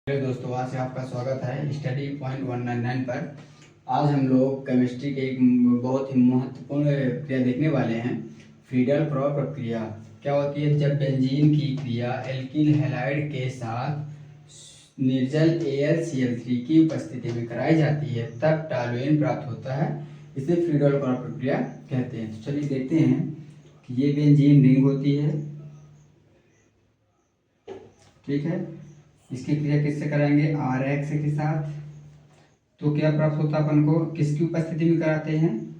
Hello दोस्तों, आज से आपका स्वागत है स्टडी पॉइंट 199 पर। आज हम लोग केमिस्ट्री के एक बहुत ही महत्वपूर्ण क्रिया देखने वाले हैं, फ्रीडल क्रॉस प्रक्रिया। क्या होती है? जब बेंजीन की क्रिया एल्किल हैलाइड के साथ निर्जल AlCl3 की उपस्थिति में कराई जाती है तब टॉलुएन प्राप्त होता है। इसे फ्रीडल क्रॉस प्रक्रिया कहते हैं। तो चलिए देखते हैं कि ये बेंजीन रिंग होती है, ठीक है। इसकी क्रिया किससे कराएंगे? RX के साथ। तो क्या प्राप्त होता है अपन को? किसकी उपस्थिति में कराते हैं?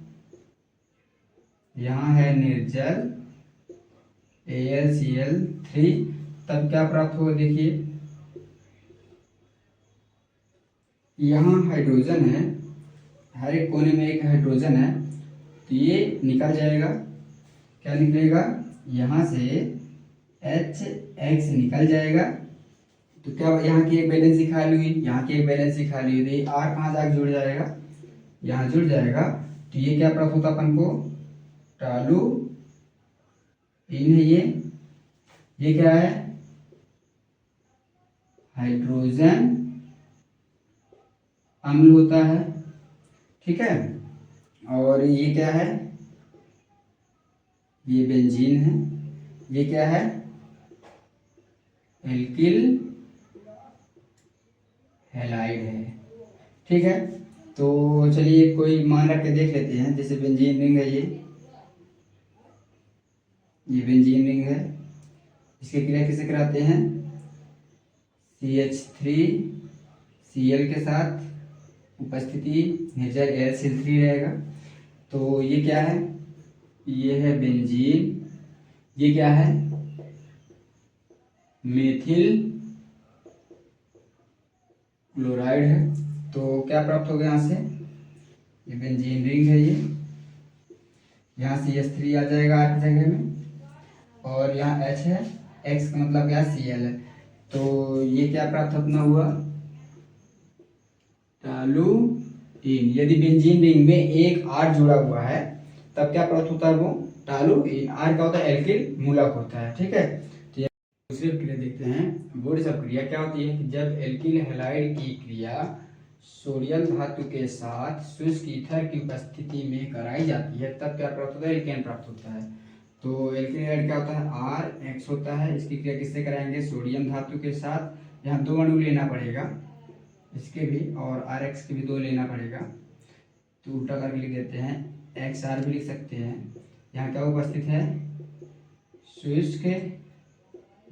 यहाँ है निर्जल AlCl3। तब क्या प्राप्त होगा? देखिए, यहाँ हाइड्रोजन है, हर एक कोने में एक हाइड्रोजन है, तो ये निकल जाएगा। क्या निकलेगा? यहाँ से HX निकल जाएगा। तो क्या यहाँ की एक वैलेंसी खाली हुई, यहाँ की एक वैलेंसी खाली हुई, तो R कहाँ जाकर जुड़ जाएगा? यहाँ जुड़ जाएगा। तो ये क्या प्राप्त होता अपन को? टालू इन है ये क्या है? हाइड्रोजन अम्ल होता है, ठीक है। और ये क्या है? ये बेंजीन है। ये क्या है? एल्किल हैलाइड है, ठीक है। तो चलिए कोई मान रख के देख लेते हैं। जैसे बेंजीन रिंग है, ये बेंजीन रिंग है। इसकी क्रिया किसे कराते हैं? CH3Cl के साथ उपस्थिति निर्जल AlCl3 रहेगा। तो ये क्या है? ये है बेंजीन। ये क्या है? मेथिल क्लोराइड है। तो क्या प्राप्त हो गया यहाँ से? ये बेंजीन रिंग है, ये यहाँ CH3 आ जाएगा R की जगह में, और यहाँ H है, X का मतलब क्या? Cl है। तो ये क्या प्राप्त अपना हुआ? टॉलुइन। यदि बेंजीन रिंग में एक R जुड़ा हुआ है तब क्या प्राप्त होता है? वो टॉलुइन। R क्या होता है? एल्किल मूलक होता है, ठीक है। तो दूसरी क्रिया देखते हैं। बोर्ड क्रिया क्या होती है कि जब एल्किल हैलाइड की क्रिया सोडियम धातु के साथ शुष्क ईथर की उपस्थिति में कराई जाती है तब क्या प्राप्त होता है? एल्केन प्राप्त होता है। तो एल्किल हैलाइड क्या होता है? RX होता है। इसकी क्रिया किससे कराएंगे? सोडियम धातु के साथ। यहाँ दो अणु लेना पड़ेगा, इसके भी और RX के भी दो लेना पड़ेगा। तो उल्टा करके लिख देते हैं, XR भी लिख सकते हैं। यहाँ क्या उपस्थित है? शुष्क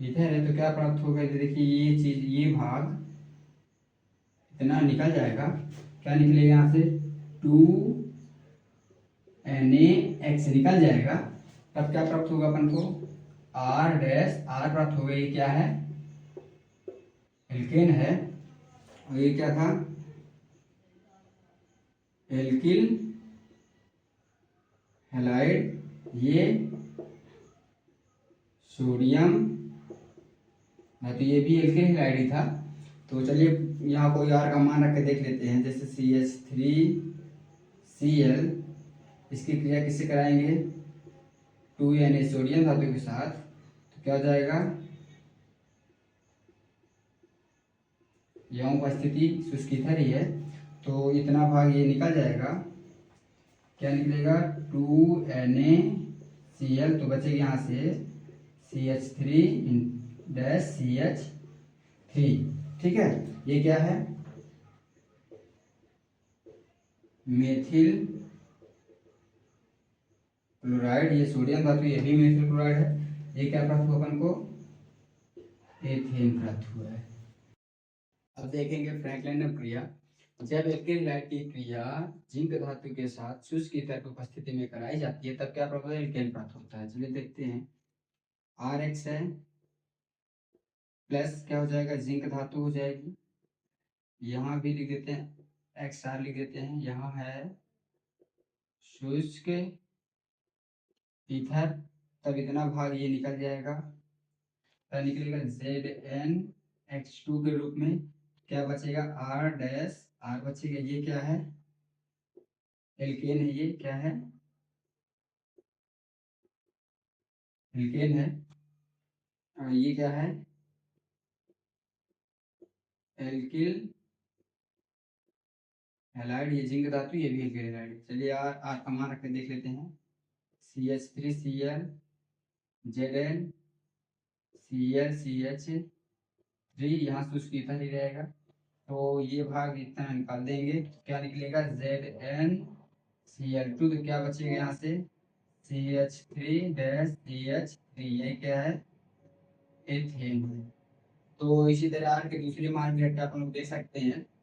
ईथर है। तो क्या प्राप्त होगा? देखिए, ये चीज, ये भाग इतना निकल जाएगा। क्या निकलेगा यहाँ से? 2NaX निकल जाएगा। तब क्या प्राप्त होगा अपन को? R प्राप्त होगा। ये क्या है? एल्केन है। और ये क्या था? Alkyl halide. ये सोडियम, तो ये भी एल्किल हैलाइड ही था। तो चलिए यहाँ कोई R का मान रख के देख लेते हैं। जैसे CH3Cl, इसकी क्रिया किससे कराएंगे? 2Na सोडियम धातु के साथ। तो क्या हो जाएगा? यहाँ उपस्थिति शुष्क ईथर ही है, तो इतना भाग ये निकल जाएगा। क्या निकलेगा? 2NaCl। तो बचेगा यहाँ से CH3-CH3, ठीक है। ये क्या है? Methyl chloride. ये सोडियम धातु, ये भी मेथिल क्लोराइड है। ये क्या प्राप्त हुआ अपन को? एथेन प्राप्त हुआ है। अब देखेंगे फ्रैंकलिन क्रिया। जब एल्किल हैलाइड की क्रिया जिंक धातु के साथ शुष्क ईथर की उपस्थिति में कराई जाती है तब क्या प्राप्त होता है? एल्केन प्राप्त होता है। चलिए देखते हैं। RX है, प्लस क्या हो जाएगा? जिंक धातु हो जाएगी। यहाँ भी लिख देते हैं, XR लिख देते हैं। यहाँ है शुष्क ईथर। तब इतना भाग ये निकल जाएगा। क्या निकलेगा? ZnH2 के रूप में। क्या बचेगा? R बचेगा। ये क्या है? एल्केन है। ये क्या है? एल्केन है। ये क्या है? एल्किल हैलाइड, ये जिंक धातु, ये भी एल्किल हैलाइड। चलिए यार आर का मान रख के देख लेते हैं। CH3Cl, Zn, ClCH3, यहाँ शुष्क ईथर ही रहेगा, तो ये भाग इतना निकाल देंगे तो क्या निकलेगा, ZnCl2, तो क्या बचेगा यहाँ से CH3-CH3, ये क्या है, एथेन है। तो इसी तरह आर के दूसरे मान भी रख के आप लोग देख सकते हैं।